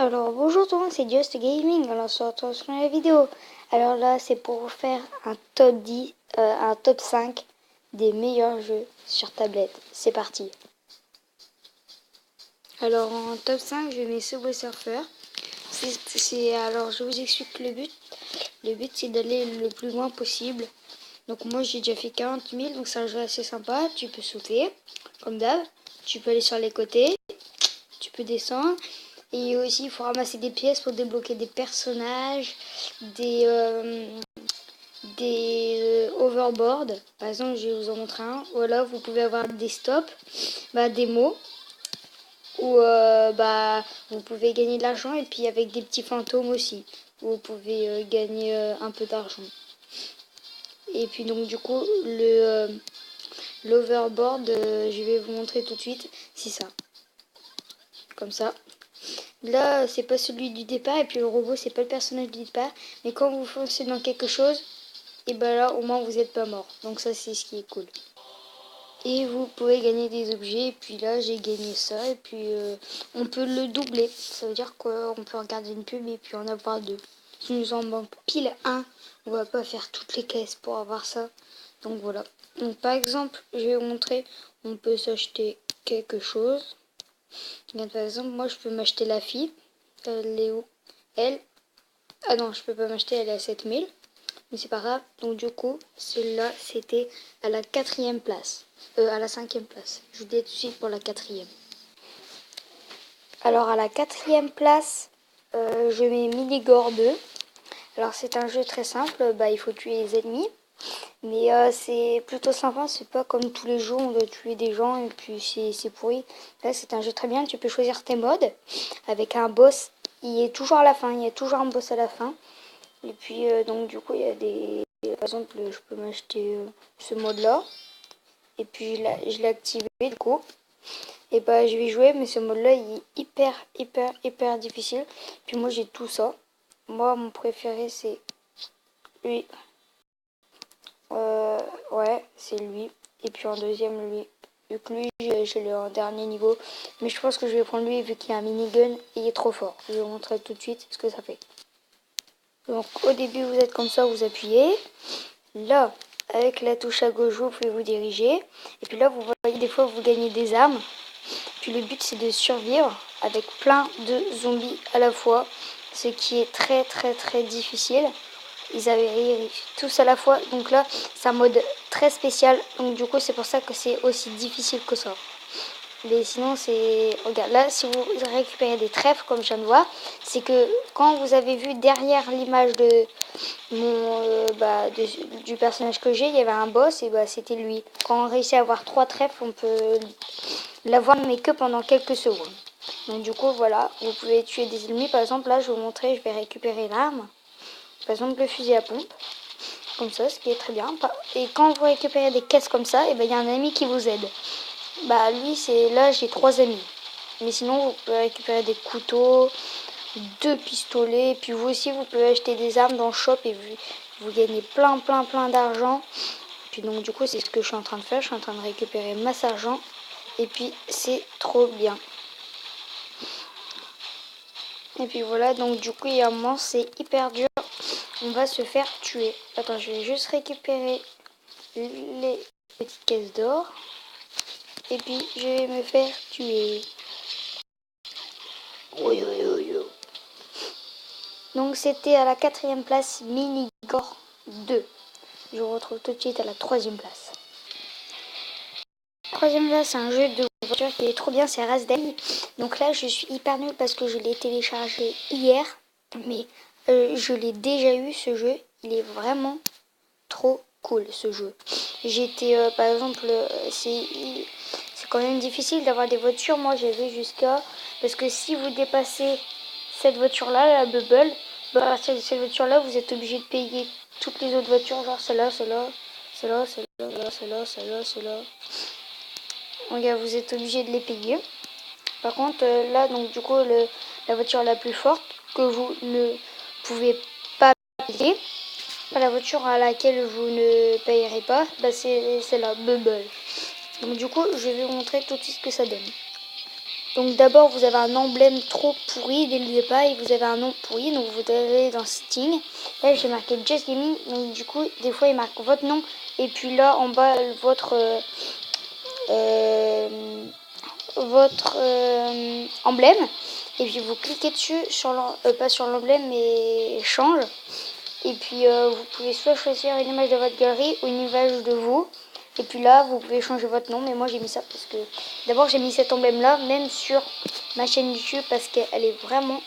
Alors bonjour tout le monde, c'est Just Gaming. Alors on se retrouve sur la vidéo. Alors là c'est pour vous faire un top 10, un top 5 des meilleurs jeux sur tablette. C'est parti. Alors en top 5 je mets Subway Surfer. Alors je vous explique le but. Le but c'est d'aller le plus loin possible. Donc moi j'ai déjà fait 40 000, donc c'est un jeu assez sympa. Tu peux sauter, comme d'hab. Tu peux aller sur les côtés. Tu peux descendre. Et aussi, il faut ramasser des pièces pour débloquer des personnages, des overboards. Par exemple, je vais vous en montrer un. Voilà, vous pouvez avoir des stops, des mots, ou vous pouvez gagner de l'argent. Et puis avec des petits fantômes aussi, vous pouvez gagner un peu d'argent. Et puis donc du coup, l'overboard, je vais vous montrer tout de suite, c'est ça. Comme ça. Là, c'est pas celui du départ, et puis le robot, c'est pas le personnage du départ. Mais quand vous foncez dans quelque chose, et ben là, au moins, vous n'êtes pas mort. Donc ça, c'est ce qui est cool. Et vous pouvez gagner des objets, et puis là, j'ai gagné ça, et puis on peut le doubler. Ça veut dire qu'on peut regarder une pub, et puis en avoir deux. Si nous en manque pile un, on va pas faire toutes les caisses pour avoir ça. Donc voilà. Donc par exemple, je vais vous montrer, on peut s'acheter quelque chose. Par exemple, moi je peux m'acheter la fille. Elle est où? Elle. Ah non, je peux pas m'acheter, elle est à 7000. Mais c'est pas grave. Donc du coup, celle-là, c'était à la 4e place. À la 5e place. Je vous dis tout de suite pour la 4e. Alors à la 4e place, je mets Minigore 2. Alors c'est un jeu très simple. Il faut tuer les ennemis. Mais c'est plutôt sympa, c'est pas comme tous les jeux, on doit tuer des gens et puis c'est pourri. Là, c'est un jeu très bien, tu peux choisir tes modes avec un boss. Il est toujours à la fin, il y a toujours un boss à la fin. Et puis, donc, du coup, il y a des. Par exemple, je peux m'acheter ce mode-là. Et puis, je l'ai activé, du coup. Et je vais jouer, mais ce mode-là, il est hyper difficile. Puis, moi, j'ai tout ça. Moi, mon préféré, c'est lui. Ouais, c'est lui. Et puis en deuxième, lui. Vu que lui, j'ai le dernier niveau. Mais je pense que je vais prendre lui vu qu'il y a un minigun et il est trop fort. Je vais vous montrer tout de suite ce que ça fait. Donc au début, vous êtes comme ça, vous appuyez. Là, avec la touche à gauche, vous pouvez vous diriger. Et puis là, vous voyez, des fois, vous gagnez des armes. Puis le but, c'est de survivre avec plein de zombies à la fois. Ce qui est très difficile. Ils arrivent tous à la fois. Donc là, c'est un mode très spécial. Donc du coup, c'est pour ça que c'est aussi difficile que ça. Mais sinon, c'est... Regarde, là, si vous récupérez des trèfles, comme je viens de voir, c'est que quand vous avez vu derrière l'image de du personnage que j'ai, il y avait un boss, et c'était lui. Quand on réussit à avoir 3 trèfles, on peut l'avoir, mais que pendant quelques secondes. Donc du coup, voilà, vous pouvez tuer des ennemis. Par exemple, là, je vais vous montrer, je vais récupérer l'arme. Par exemple, le fusil à pompe, comme ça, ce qui est très bien. Et quand vous récupérez des caisses comme ça, il y a un ami qui vous aide. Lui, c'est là, j'ai 3 amis. Mais sinon, vous pouvez récupérer des couteaux, 2 pistolets. Et puis vous aussi, vous pouvez acheter des armes dans le shop et vous gagnez plein d'argent. Puis donc, du coup, c'est ce que je suis en train de faire. Je suis en train de récupérer masse argent. Et puis, c'est trop bien. Et puis voilà, donc du coup, il y a un moment, c'est hyper dur. On va se faire tuer. Attends, je vais juste récupérer les petites caisses d'or. Et puis, je vais me faire tuer. Donc, c'était à la 4e place, Minigore 2. Je vous retrouve tout de suite à la 3e place. 3e place, c'est un jeu de voiture qui est trop bien, c'est Razden. Donc là, je suis hyper nulle parce que je l'ai téléchargé hier. Mais je l'ai déjà eu, ce jeu. Il est vraiment trop cool, ce jeu. J'étais, par exemple, c'est quand même difficile d'avoir des voitures. Moi, j'avais jusqu'à... Parce que si vous dépassez cette voiture-là, la Bubble, à partir de cette voiture-là, vous êtes obligé de payer toutes les autres voitures, genre celle-là. Regarde, vous êtes obligé de les payer. Par contre, là, donc du coup, la voiture la plus forte que vous ne pouvez pas payer, la voiture à laquelle vous ne payerez pas, c'est la Bubble. Donc du coup, je vais vous montrer tout de suite ce que ça donne. Donc d'abord vous avez un emblème trop pourri dès le départ et vous avez un nom pourri, donc vous allez dans Setting. Là j'ai marqué Just Gaming, donc du coup des fois il marque votre nom et puis là en bas votre emblème et puis vous cliquez dessus sur pas sur l'emblème mais change. Et puis vous pouvez soit choisir une image de votre galerie ou une image de vous. Et puis là, vous pouvez changer votre nom. Mais moi, j'ai mis ça parce que... D'abord, j'ai mis cet emblème-là, même sur ma chaîne YouTube, parce qu'elle est vraiment...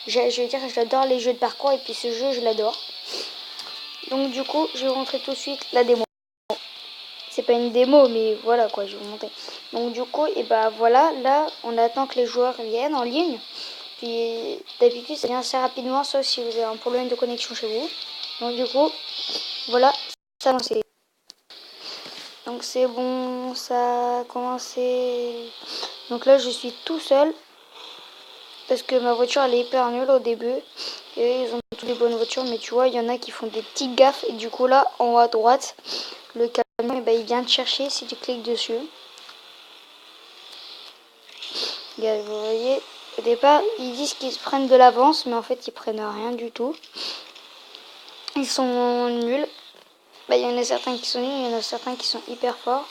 Je veux dire, j'adore les jeux de parcours. Et puis ce jeu, je l'adore. Donc du coup, je vais vous montrer tout de suite la démo. C'est pas une démo, mais voilà quoi, je vais vous montrer. Donc du coup, et bah voilà, là, on attend que les joueurs viennent en ligne. Puis d'habitude, ça vient assez rapidement, sauf si vous avez un problème de connexion chez vous. Donc du coup, voilà, ça a lancé. Donc c'est bon, ça a commencé. Donc là, je suis tout seul. Parce que ma voiture, elle est hyper nulle au début. Et ils ont toutes les bonnes voitures, mais tu vois, il y en a qui font des petites gaffes. Et du coup, là, en haut à droite, le camion, eh ben, il vient te chercher si tu cliques dessus. Regarde, vous voyez, au départ, ils disent qu'ils se prennent de l'avance, mais en fait, ils prennent rien du tout. Ils sont nuls. Bah, il y en a certains qui sont nuls, il y en a certains qui sont hyper forts.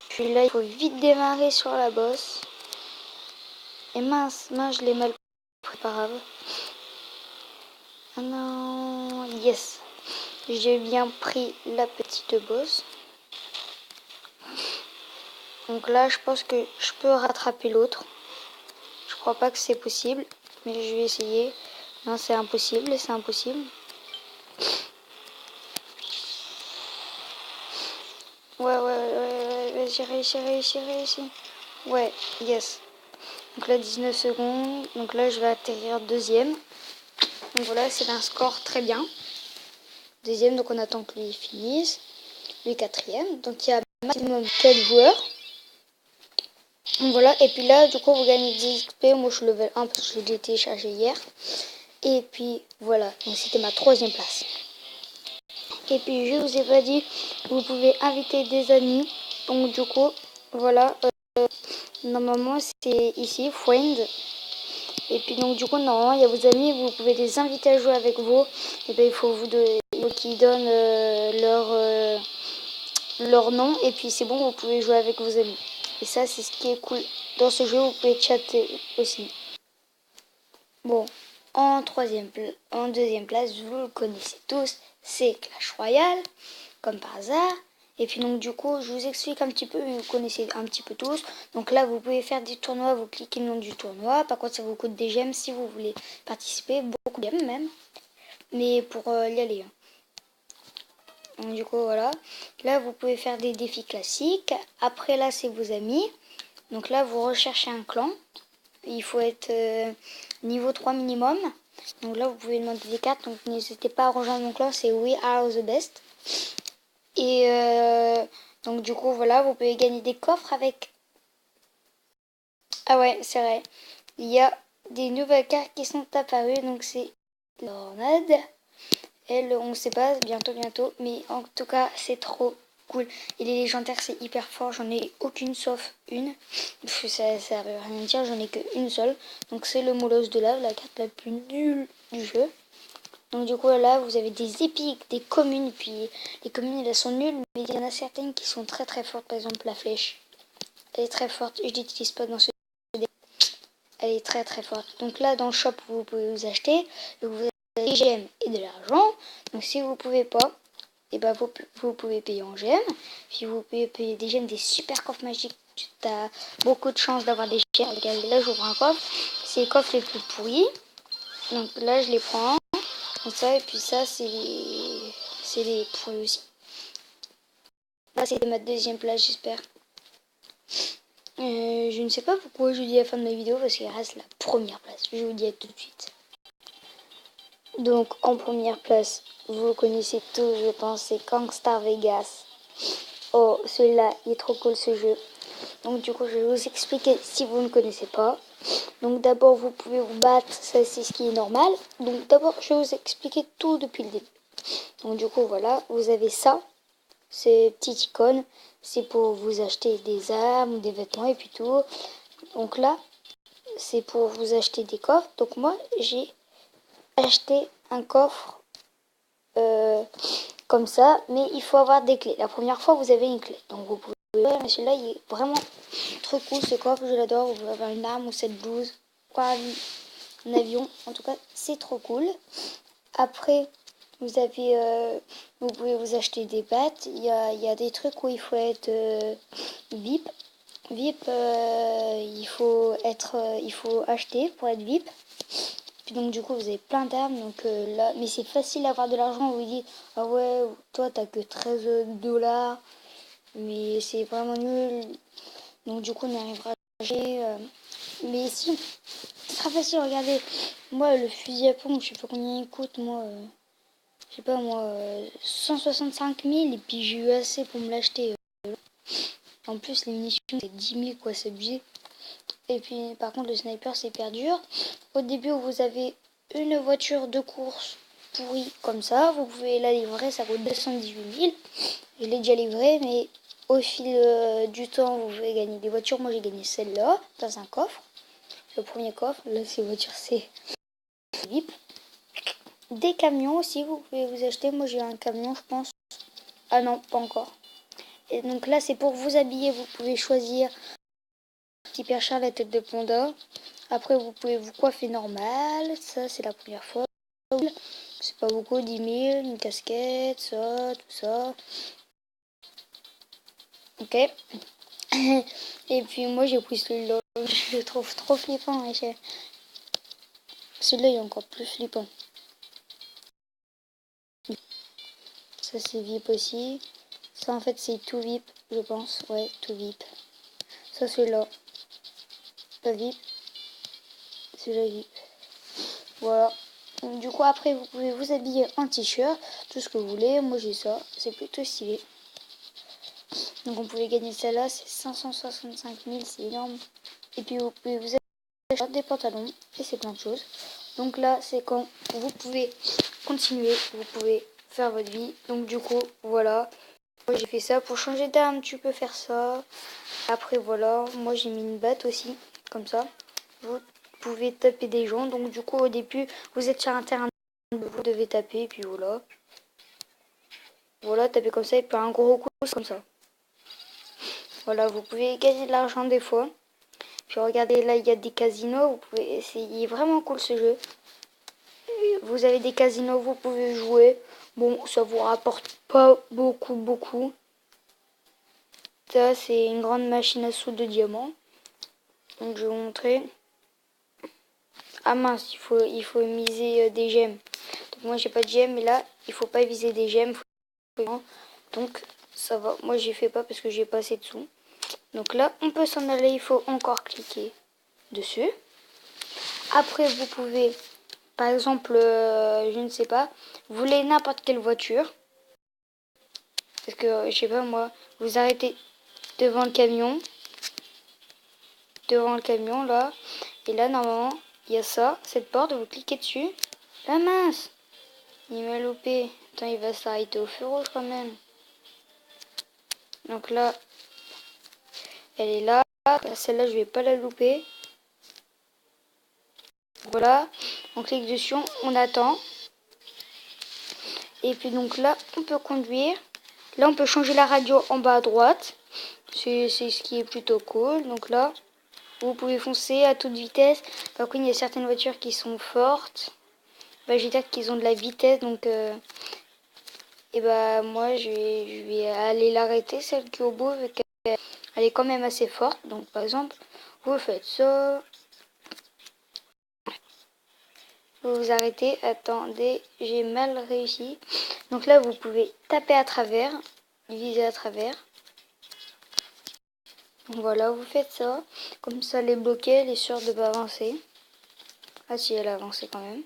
Puis là, il faut vite démarrer sur la bosse. Et mince, je l'ai mal préparé. Ah non, yes. J'ai bien pris la petite bosse. Donc là, je pense que je peux rattraper l'autre. Je crois pas que c'est possible, mais je vais essayer. Non, c'est impossible, c'est impossible. Ouais, j'ai réussi. Ouais, yes. Donc là, 19 secondes. Donc là, je vais atterrir deuxième. Donc voilà, c'est un score très bien. Deuxième, donc on attend que lui finisse. Lui quatrième. Donc il y a maximum 4 joueurs. Donc voilà, et puis là, du coup, vous gagnez 10 XP. Moi, je suis level 1 parce que je l'ai téléchargé hier. Et puis voilà, donc c'était ma troisième place. Et puis je vous ai pas dit, vous pouvez inviter des amis. Donc du coup, voilà, normalement c'est ici, friend. Et puis donc du coup, normalement il y a vos amis, vous pouvez les inviter à jouer avec vous. Et bien il faut qu'ils donnent leur nom. Et puis c'est bon, vous pouvez jouer avec vos amis. Et ça c'est ce qui est cool. Dans ce jeu, vous pouvez chatter aussi. Bon, en deuxième place, vous le connaissez tous, c'est Clash Royale, comme par hasard. Et puis donc du coup, je vous explique un petit peu, vous connaissez un petit peu tous. Donc là, vous pouvez faire des tournois, vous cliquez le nom du tournoi. Par contre, ça vous coûte des gemmes si vous voulez participer, beaucoup de gemmes même. Mais pour y aller. Donc du coup, voilà. Là, vous pouvez faire des défis classiques. Après, là, c'est vos amis. Donc là, vous recherchez un clan. Il faut être niveau 3 minimum. Donc là, vous pouvez demander des cartes. Donc n'hésitez pas à rejoindre mon clan, c'est We Are The Best. Et donc du coup, voilà, vous pouvez gagner des coffres avec... Ah ouais, c'est vrai. Il y a des nouvelles cartes qui sont apparues. Donc c'est Tornade. Elle, on ne sait pas, bientôt. Mais en tout cas, c'est trop cool. Et les légendaires, c'est hyper fort. J'en ai aucune sauf une. Ça veut rien dire, j'en ai qu'une seule. Donc c'est le molosse de lave, la carte la plus nulle du jeu. Donc du coup là vous avez des épiques, des communes, puis les communes elles sont nulles, mais il y en a certaines qui sont très très fortes, par exemple la flèche. Elle est très forte, je l'utilise pas dans ce deck. Elle est très très forte. Donc là dans le shop vous pouvez vous acheter, vous avez des gemmes et de l'argent. Donc si vous pouvez pas, et ben vous pouvez payer en gemmes. Puis vous pouvez payer des gemmes, des super coffres magiques. Tu as beaucoup de chance d'avoir des gemmes. Regardez, là j'ouvre un coffre. C'est les coffres les plus pourris. Donc là je les prends. Comme ça, et puis ça c'est les pourris aussi. Là c'était ma deuxième place j'espère. Je ne sais pas pourquoi je vous dis à la fin de ma vidéo parce qu'il reste la première place. Je vous dis à tout de suite. Donc en première place, vous le connaissez tous je pense, c'est Gangstar Vegas. Oh celui-là il est trop cool ce jeu. Donc du coup je vais vous expliquer si vous ne connaissez pas. Donc d'abord vous pouvez vous battre, ça c'est ce qui est normal. Donc d'abord je vais vous expliquer tout depuis le début. Donc du coup voilà, vous avez ça, ces petites icônes, c'est pour vous acheter des armes, des vêtements et puis tout. Donc là, c'est pour vous acheter des coffres. Donc moi, j'ai acheté un coffre comme ça, mais il faut avoir des clés. La première fois, vous avez une clé. Donc vous pouvez voir, mais celui-là, il est vraiment trop cool, ce coffre, je l'adore. Vous pouvez avoir une arme ou cette blouse, quoi, un avion. En tout cas, c'est trop cool. Après, vous avez, vous pouvez vous acheter des battes. Il y a des trucs où il faut être VIP. VIP, il faut acheter pour être VIP. Puis donc du coup vous avez plein d'armes, donc là, mais c'est facile d'avoir de l'argent. Vous vous dites ah ouais, toi t'as que 13 $, mais c'est vraiment nul. Donc du coup on y arrivera jamais. Mais si, c'est très facile. Regardez, moi le fusil à pompe, je sais pas combien il coûte, moi. Je sais pas moi, 165 000 et puis j'ai eu assez pour me l'acheter. En plus, les munitions, c'est 10 000, quoi, c'est abusé. Et puis, par contre, le sniper, c'est hyper dur. Au début, vous avez une voiture de course pourrie comme ça. Vous pouvez la livrer, ça coûte 218 000. Je l'ai déjà livrée, mais au fil du temps, vous pouvez gagner des voitures. Moi, j'ai gagné celle-là, dans un coffre. Le premier coffre, là, ces voitures, c'est VIP. Des camions aussi, vous pouvez vous acheter. Moi, j'ai un camion, je pense. Ah non, pas encore. Et donc là, c'est pour vous habiller. Vous pouvez choisir hyper cher la tête de panda. Après, vous pouvez vous coiffer normal. Ça, c'est la première fois. C'est pas beaucoup, 10 000, une casquette, ça, tout ça. Ok. Et puis moi, j'ai pris celui-là. Je le trouve trop flippant. Celui-là, il est encore plus flippant. Ça, c'est VIP aussi. Ça, en fait, c'est tout VIP, je pense. Ouais, tout VIP. Ça, celui-là. Pas VIP. Celui-là, VIP. Voilà. Donc, du coup, après, vous pouvez vous habiller en t-shirt, tout ce que vous voulez. Moi, j'ai ça. C'est plutôt stylé. Donc, on pouvait gagner celle-là. C'est 565 000. C'est énorme. Et puis, vous pouvez vous acheter des pantalons. Et c'est plein de choses. Donc là, c'est quand vous pouvez continuer. Vous pouvez faire votre vie. Donc, du coup, voilà. Moi, j'ai fait ça. Pour changer d'arme, tu peux faire ça. Après, voilà. Moi, j'ai mis une batte aussi. Comme ça. Vous pouvez taper des gens. Donc du coup au début vous êtes sur un terrain, vous devez taper et puis voilà. Voilà, taper comme ça et puis un gros coup comme ça. Voilà, vous pouvez gagner de l'argent des fois. Puis regardez là, il y a des casinos, vous pouvez essayer, vraiment cool ce jeu. Vous avez des casinos, vous pouvez jouer. Bon, ça vous rapporte pas beaucoup. Ça c'est une grande machine à sous de diamants. Donc je vais vous montrer. Ah mince, il faut miser des gemmes. Donc moi j'ai pas de gemmes, mais là il faut pas viser des gemmes. Donc ça va. Moi j'ai fait pas parce que j'ai pas assez de sous. Donc là on peut s'en aller. Il faut encore cliquer dessus. Après vous pouvez, par exemple, je ne sais pas, vous voulez n'importe quelle voiture. Parce que je sais pas moi, vous arrêtez devant le camion. Devant le camion là. Et là normalement il y a ça, cette porte, vous cliquez dessus. Ah mince, il m'a loupé. Attends, il va s'arrêter au feu rouge quand même. Donc là, elle est là. Celle-là, je vais pas la louper. Voilà. On clique dessus, on attend. Et puis donc là, on peut conduire. Là, on peut changer la radio en bas à droite. C'est ce qui est plutôt cool. Donc là, vous pouvez foncer à toute vitesse. Par contre, il y a certaines voitures qui sont fortes. Bah, je vais dire qu'ils ont de la vitesse. Donc, et bah, moi, je vais aller l'arrêter, celle qui est au bout. Elle est quand même assez forte. Donc, par exemple, vous faites ça. Vous vous arrêtez. Attendez, j'ai mal réussi. Donc là, vous pouvez taper à travers, viser à travers. Donc voilà, vous faites ça. Comme ça, elle est bloquée, elle est sûre de ne pas avancer. Ah si, elle a avancé quand même.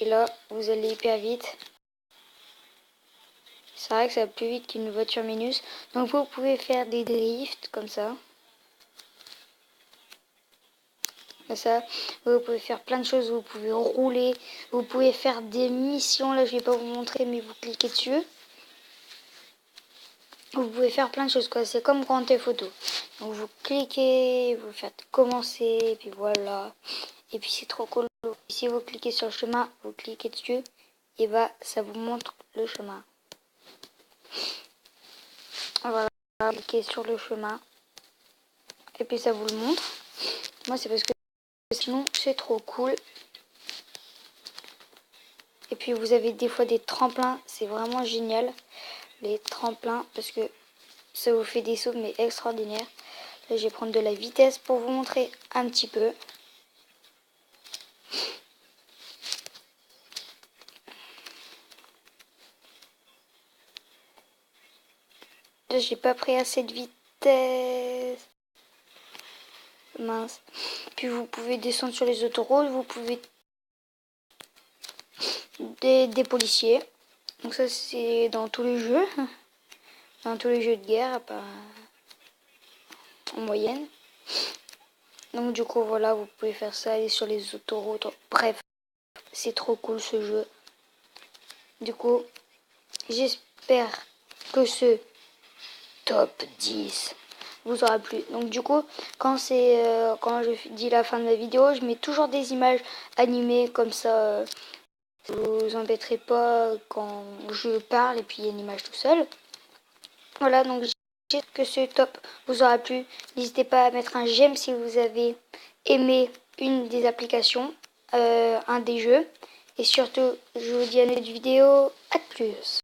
Et là, vous allez hyper vite. C'est vrai que ça va plus vite qu'une voiture Minus. Donc vous pouvez faire des drifts comme ça. Comme ça, vous pouvez faire plein de choses. Vous pouvez rouler. Vous pouvez faire des missions. Là, je vais pas vous montrer, mais vous cliquez dessus. Vous pouvez faire plein de choses, quoi. C'est comme Grand Theft Auto. Donc vous cliquez, vous faites commencer, et puis voilà. Et puis c'est trop cool. Si vous cliquez sur le chemin, vous cliquez dessus, et bah ça vous montre le chemin. Voilà, vous cliquez sur le chemin, et puis ça vous le montre. Moi c'est parce que sinon c'est trop cool. Et puis vous avez des fois des tremplins, c'est vraiment génial. Les tremplins, parce que ça vous fait des sauts mais extraordinaires. Là je vais prendre de la vitesse pour vous montrer un petit peu. Là j'ai pas pris assez de vitesse. Mince. Puis vous pouvez descendre sur les autoroutes, vous pouvez des policiers. Donc ça c'est dans tous les jeux. Dans tous les jeux de guerre, pas en moyenne. Donc du coup voilà, vous pouvez faire ça, aller sur les autoroutes. Bref, c'est trop cool ce jeu. Du coup, j'espère que ce top 10 vous aura plu. Donc du coup, quand je dis la fin de la vidéo, je mets toujours des images animées comme ça. Vous vous embêterez pas quand je parle et puis il y a une image tout seul. Voilà, donc j'espère que ce top vous aura plu. N'hésitez pas à mettre un j'aime si vous avez aimé une des applications, un des jeux. Et surtout, je vous dis à une autre vidéo. À plus.